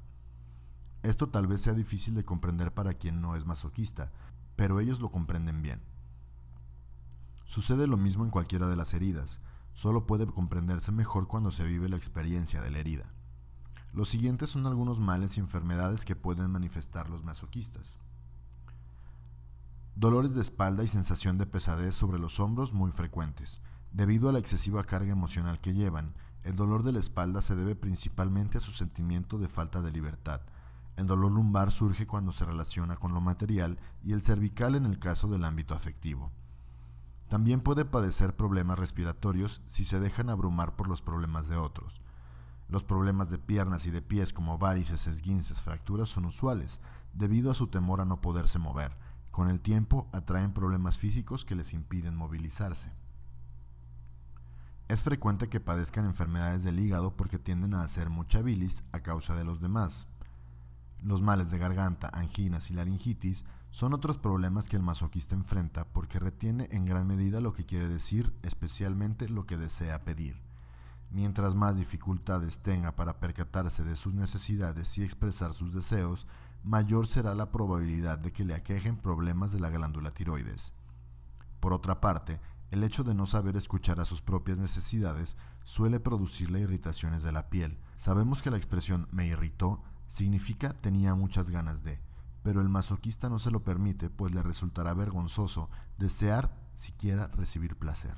S1: Esto tal vez sea difícil de comprender para quien no es masoquista, pero ellos lo comprenden bien. Sucede lo mismo en cualquiera de las heridas, solo puede comprenderse mejor cuando se vive la experiencia de la herida. Los siguientes son algunos males y enfermedades que pueden manifestar los masoquistas. Dolores de espalda y sensación de pesadez sobre los hombros muy frecuentes. Debido a la excesiva carga emocional que llevan, el dolor de la espalda se debe principalmente a su sentimiento de falta de libertad. El dolor lumbar surge cuando se relaciona con lo material y el cervical en el caso del ámbito afectivo. También puede padecer problemas respiratorios si se dejan abrumar por los problemas de otros. Los problemas de piernas y de pies como varices, esguinces, fracturas son usuales, debido a su temor a no poderse mover. Con el tiempo atraen problemas físicos que les impiden movilizarse. Es frecuente que padezcan enfermedades del hígado porque tienden a hacer mucha bilis a causa de los demás. Los males de garganta, anginas y laringitis son otros problemas que el masoquista enfrenta porque retiene en gran medida lo que quiere decir, especialmente lo que desea pedir. Mientras más dificultades tenga para percatarse de sus necesidades y expresar sus deseos, mayor será la probabilidad de que le aquejen problemas de la glándula tiroides. Por otra parte, el hecho de no saber escuchar a sus propias necesidades suele producirle irritaciones de la piel. Sabemos que la expresión "me irritó" significa tenía muchas ganas de, pero el masoquista no se lo permite, pues le resultará vergonzoso desear siquiera recibir placer.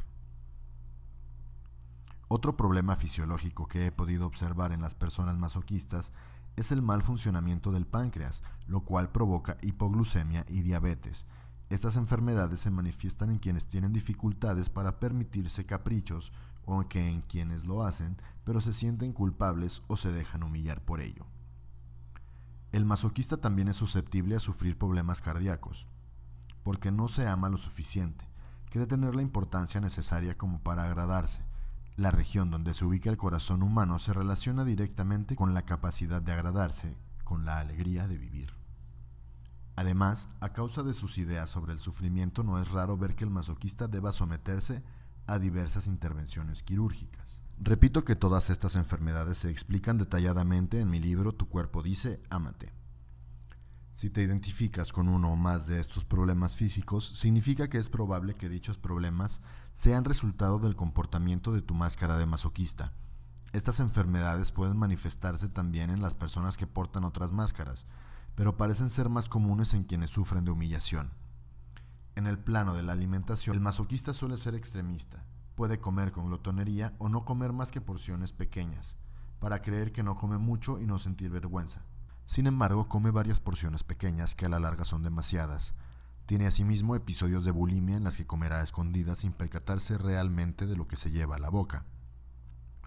S1: Otro problema fisiológico que he podido observar en las personas masoquistas es el mal funcionamiento del páncreas, lo cual provoca hipoglucemia y diabetes. Estas enfermedades se manifiestan en quienes tienen dificultades para permitirse caprichos o que en quienes lo hacen, pero se sienten culpables o se dejan humillar por ello. El masoquista también es susceptible a sufrir problemas cardíacos, porque no se ama lo suficiente, cree tener la importancia necesaria como para agradarse. La región donde se ubica el corazón humano se relaciona directamente con la capacidad de agradarse, con la alegría de vivir. Además, a causa de sus ideas sobre el sufrimiento, no es raro ver que el masoquista deba someterse a diversas intervenciones quirúrgicas. Repito que todas estas enfermedades se explican detalladamente en mi libro Tu cuerpo dice, ámate. Si te identificas con uno o más de estos problemas físicos, significa que es probable que dichos problemas sean resultado del comportamiento de tu máscara de masoquista. Estas enfermedades pueden manifestarse también en las personas que portan otras máscaras, pero parecen ser más comunes en quienes sufren de humillación. En el plano de la alimentación, el masoquista suele ser extremista. Puede comer con glotonería o no comer más que porciones pequeñas, para creer que no come mucho y no sentir vergüenza. Sin embargo, come varias porciones pequeñas que a la larga son demasiadas. Tiene asimismo episodios de bulimia en las que comerá a escondidas sin percatarse realmente de lo que se lleva a la boca.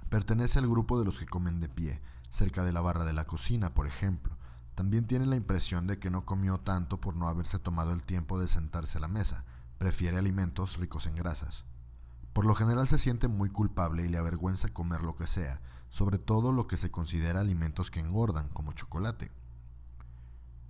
S1: Pertenece al grupo de los que comen de pie, cerca de la barra de la cocina, por ejemplo. También tiene la impresión de que no comió tanto por no haberse tomado el tiempo de sentarse a la mesa. Prefiere alimentos ricos en grasas. Por lo general se siente muy culpable y le avergüenza comer lo que sea, sobre todo lo que se considera alimentos que engordan, como chocolate.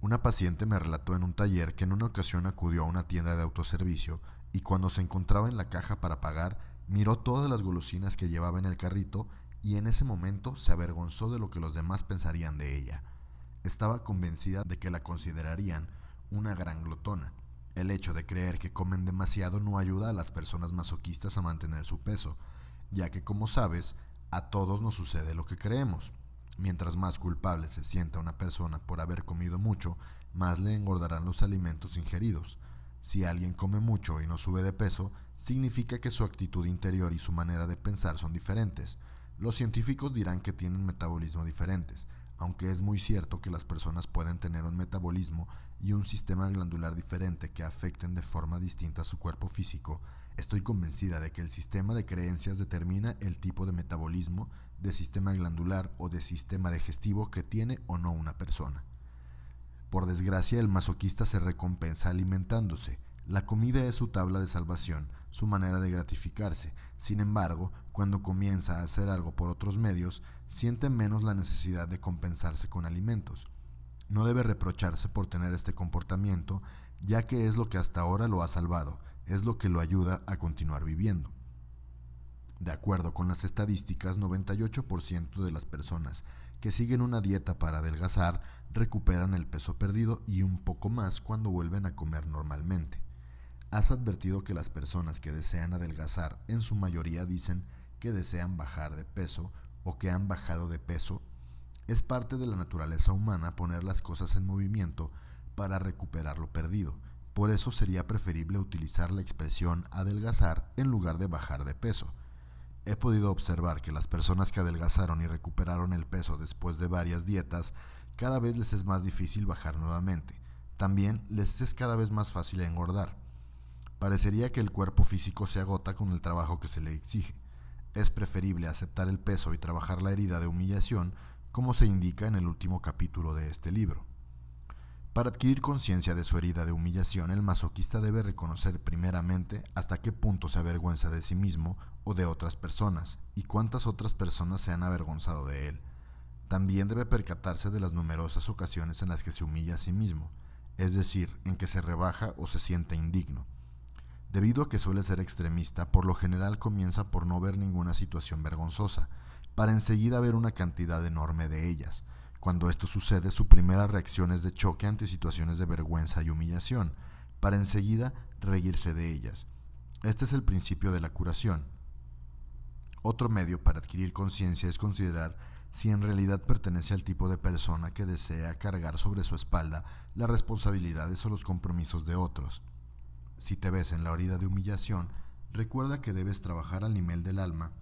S1: Una paciente me relató en un taller que en una ocasión acudió a una tienda de autoservicio y cuando se encontraba en la caja para pagar, miró todas las golosinas que llevaba en el carrito y en ese momento se avergonzó de lo que los demás pensarían de ella. Estaba convencida de que la considerarían una gran glotona. El hecho de creer que comen demasiado no ayuda a las personas masoquistas a mantener su peso, ya que, como sabes, a todos nos sucede lo que creemos. Mientras más culpable se sienta una persona por haber comido mucho, más le engordarán los alimentos ingeridos. Si alguien come mucho y no sube de peso, significa que su actitud interior y su manera de pensar son diferentes. Los científicos dirán que tienen metabolismos diferentes, aunque es muy cierto que las personas pueden tener un metabolismo y un sistema glandular diferente que afecten de forma distinta a su cuerpo físico. Estoy convencida de que el sistema de creencias determina el tipo de metabolismo, de sistema glandular o de sistema digestivo que tiene o no una persona. Por desgracia, el masoquista se recompensa alimentándose. La comida es su tabla de salvación, su manera de gratificarse. Sin embargo, cuando comienza a hacer algo por otros medios, siente menos la necesidad de compensarse con alimentos. No debe reprocharse por tener este comportamiento, ya que es lo que hasta ahora lo ha salvado, es lo que lo ayuda a continuar viviendo. De acuerdo con las estadísticas, 98% de las personas que siguen una dieta para adelgazar recuperan el peso perdido y un poco más cuando vuelven a comer normalmente. ¿Has advertido que las personas que desean adelgazar en su mayoría dicen que desean bajar de peso o que han bajado de peso? Es parte de la naturaleza humana poner las cosas en movimiento para recuperar lo perdido. Por eso sería preferible utilizar la expresión adelgazar en lugar de bajar de peso. He podido observar que las personas que adelgazaron y recuperaron el peso después de varias dietas, cada vez les es más difícil bajar nuevamente. También les es cada vez más fácil engordar. Parecería que el cuerpo físico se agota con el trabajo que se le exige. Es preferible aceptar el peso y trabajar la herida de humillación, como se indica en el último capítulo de este libro. Para adquirir conciencia de su herida de humillación, el masoquista debe reconocer primeramente hasta qué punto se avergüenza de sí mismo o de otras personas y cuántas otras personas se han avergonzado de él. También debe percatarse de las numerosas ocasiones en las que se humilla a sí mismo, es decir, en que se rebaja o se siente indigno. Debido a que suele ser extremista, por lo general comienza por no ver ninguna situación vergonzosa, para enseguida ver una cantidad enorme de ellas. Cuando esto sucede, su primera reacción es de choque ante situaciones de vergüenza y humillación, para enseguida reírse de ellas. Este es el principio de la curación. Otro medio para adquirir conciencia es considerar si en realidad pertenece al tipo de persona que desea cargar sobre su espalda las responsabilidades o los compromisos de otros. Si te ves en la herida de humillación, recuerda que debes trabajar al nivel del alma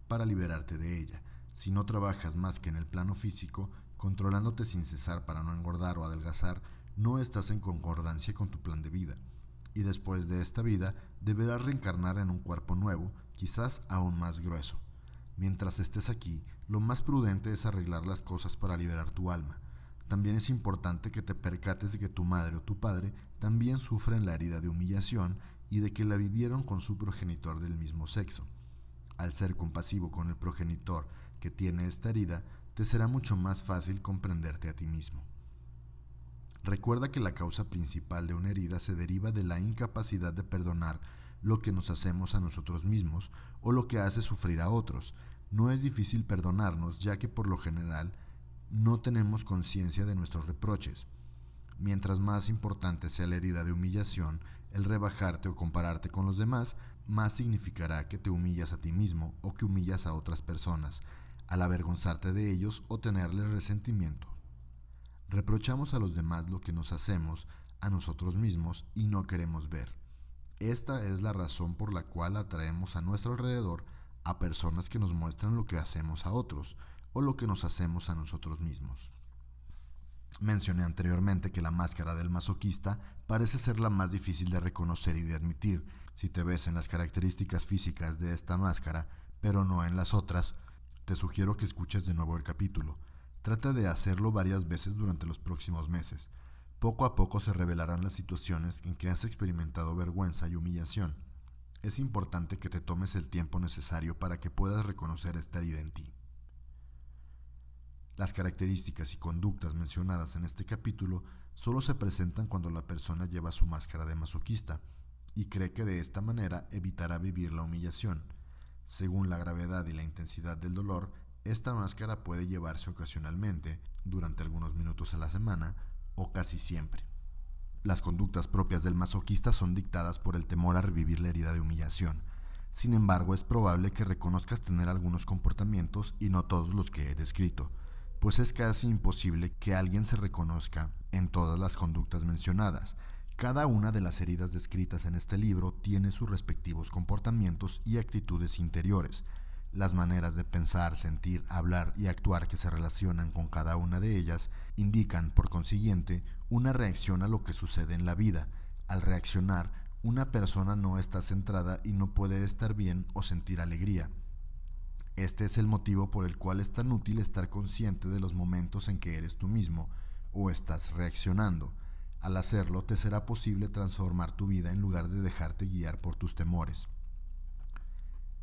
S1: para liberarte de ella. Si no trabajas más que en el plano físico, controlándote sin cesar para no engordar o adelgazar, no estás en concordancia con tu plan de vida. Y después de esta vida, deberás reencarnar en un cuerpo nuevo, quizás aún más grueso. Mientras estés aquí, lo más prudente es arreglar las cosas para liberar tu alma. También es importante que te percates de que tu madre o tu padre también sufren la herida de humillación y de que la vivieron con su progenitor del mismo sexo. Al ser compasivo con el progenitor que tiene esta herida, te será mucho más fácil comprenderte a ti mismo. Recuerda que la causa principal de una herida se deriva de la incapacidad de perdonar lo que nos hacemos a nosotros mismos o lo que hace sufrir a otros. No es difícil perdonarnos, ya que por lo general no tenemos conciencia de nuestros reproches. Mientras más importante sea la herida de humillación, el rebajarte o compararte con los demás, más significará que te humillas a ti mismo o que humillas a otras personas, al avergonzarte de ellos o tenerles resentimiento. Reprochamos a los demás lo que nos hacemos a nosotros mismos y no queremos ver. Esta es la razón por la cual atraemos a nuestro alrededor a personas que nos muestran lo que hacemos a otros o lo que nos hacemos a nosotros mismos. Mencioné anteriormente que la máscara del masoquista parece ser la más difícil de reconocer y de admitir. Si te ves en las características físicas de esta máscara, pero no en las otras, te sugiero que escuches de nuevo el capítulo. Trata de hacerlo varias veces durante los próximos meses. Poco a poco se revelarán las situaciones en que has experimentado vergüenza y humillación. Es importante que te tomes el tiempo necesario para que puedas reconocer esta herida en ti. Las características y conductas mencionadas en este capítulo solo se presentan cuando la persona lleva su máscara de masoquista y cree que de esta manera evitará vivir la humillación. Según la gravedad y la intensidad del dolor, esta máscara puede llevarse ocasionalmente, durante algunos minutos a la semana, o casi siempre. Las conductas propias del masoquista son dictadas por el temor a revivir la herida de humillación. Sin embargo, es probable que reconozcas tener algunos comportamientos y no todos los que he descrito, pues es casi imposible que alguien se reconozca en todas las conductas mencionadas. Cada una de las heridas descritas en este libro tiene sus respectivos comportamientos y actitudes interiores. Las maneras de pensar, sentir, hablar y actuar que se relacionan con cada una de ellas indican, por consiguiente, una reacción a lo que sucede en la vida. Al reaccionar, una persona no está centrada y no puede estar bien o sentir alegría. Este es el motivo por el cual es tan útil estar consciente de los momentos en que eres tú mismo o estás reaccionando. Al hacerlo, te será posible transformar tu vida en lugar de dejarte guiar por tus temores.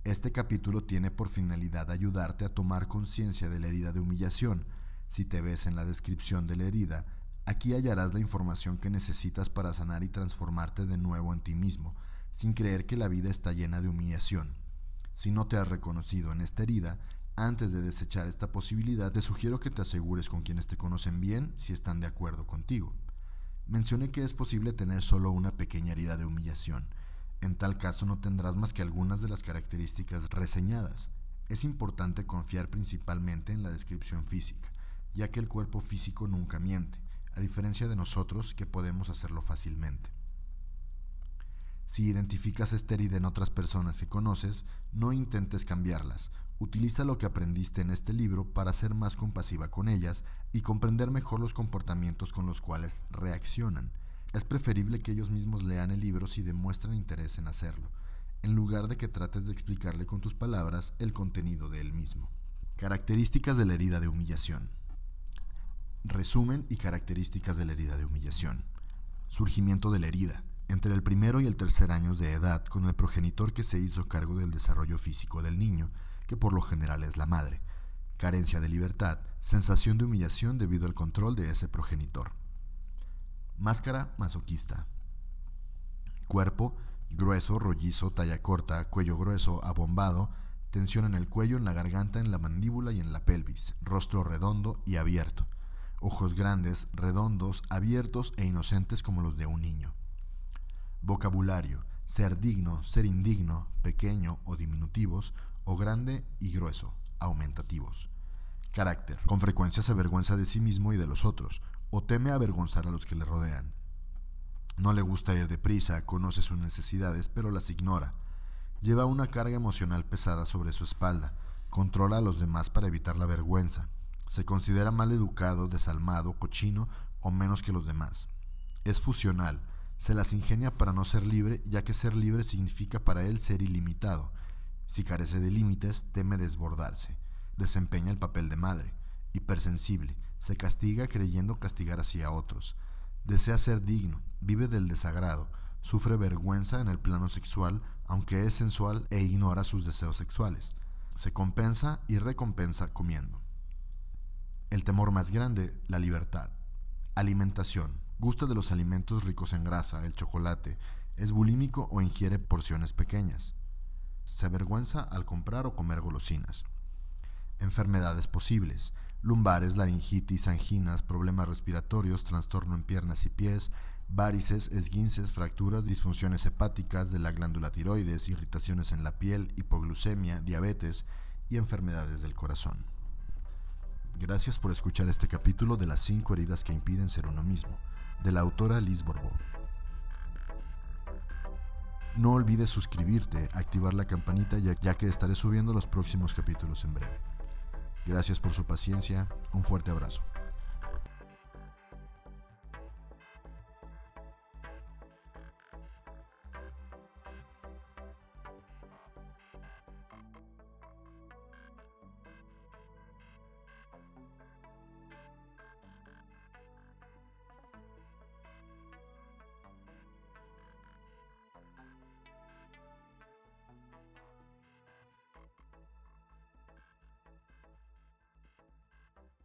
S1: Este capítulo tiene por finalidad ayudarte a tomar conciencia de la herida de humillación. Si te ves en la descripción de la herida, aquí hallarás la información que necesitas para sanar y transformarte de nuevo en ti mismo, sin creer que la vida está llena de humillación. Si no te has reconocido en esta herida, antes de desechar esta posibilidad, te sugiero que te asegures con quienes te conocen bien si están de acuerdo contigo. Mencioné que es posible tener solo una pequeña herida de humillación. En tal caso no tendrás más que algunas de las características reseñadas. Es importante confiar principalmente en la descripción física, ya que el cuerpo físico nunca miente, a diferencia de nosotros que podemos hacerlo fácilmente. Si identificas esta herida en otras personas que conoces, no intentes cambiarlas. Utiliza lo que aprendiste en este libro para ser más compasiva con ellas y comprender mejor los comportamientos con los cuales reaccionan. Es preferible que ellos mismos lean el libro si demuestran interés en hacerlo, en lugar de que trates de explicarle con tus palabras el contenido de él mismo. Características de la herida de humillación. Resumen y características de la herida de humillación. Surgimiento de la herida. Entre el primero y el tercer año de edad, con el progenitor que se hizo cargo del desarrollo físico del niño, que por lo general es la madre. Carencia de libertad, sensación de humillación debido al control de ese progenitor. Máscara masoquista. Cuerpo grueso, rollizo, talla corta, cuello grueso, abombado, tensión en el cuello, en la garganta, en la mandíbula y en la pelvis, rostro redondo y abierto, ojos grandes, redondos, abiertos e inocentes como los de un niño. Vocabulario: ser digno, ser indigno, pequeño o diminutivos, o grande y grueso, aumentativos. Carácter: con frecuencia se avergüenza de sí mismo y de los otros, o teme avergonzar a los que le rodean. No le gusta ir deprisa, conoce sus necesidades, pero las ignora. Lleva una carga emocional pesada sobre su espalda, controla a los demás para evitar la vergüenza. Se considera mal educado, desalmado, cochino o menos que los demás. Es fusional, se las ingenia para no ser libre, ya que ser libre significa para él ser ilimitado. Si carece de límites, teme desbordarse. Desempeña el papel de madre. Hipersensible, se castiga creyendo castigar así a otros. Desea ser digno, vive del desagrado, sufre vergüenza en el plano sexual, aunque es sensual e ignora sus deseos sexuales. Se compensa y recompensa comiendo. El temor más grande, la libertad. Alimentación. Gusta de los alimentos ricos en grasa, el chocolate. Es bulímico o ingiere porciones pequeñas. Se avergüenza al comprar o comer golosinas. Enfermedades posibles: lumbares, laringitis, anginas, problemas respiratorios, trastorno en piernas y pies, varices, esguinces, fracturas, disfunciones hepáticas de la glándula tiroides, irritaciones en la piel, hipoglucemia, diabetes y enfermedades del corazón. Gracias por escuchar este capítulo de las 5 heridas que impiden ser uno mismo, de la autora Liz Borbó. No olvides suscribirte, activar la campanita ya que estaré subiendo los próximos capítulos en breve. Gracias por su paciencia, un fuerte abrazo.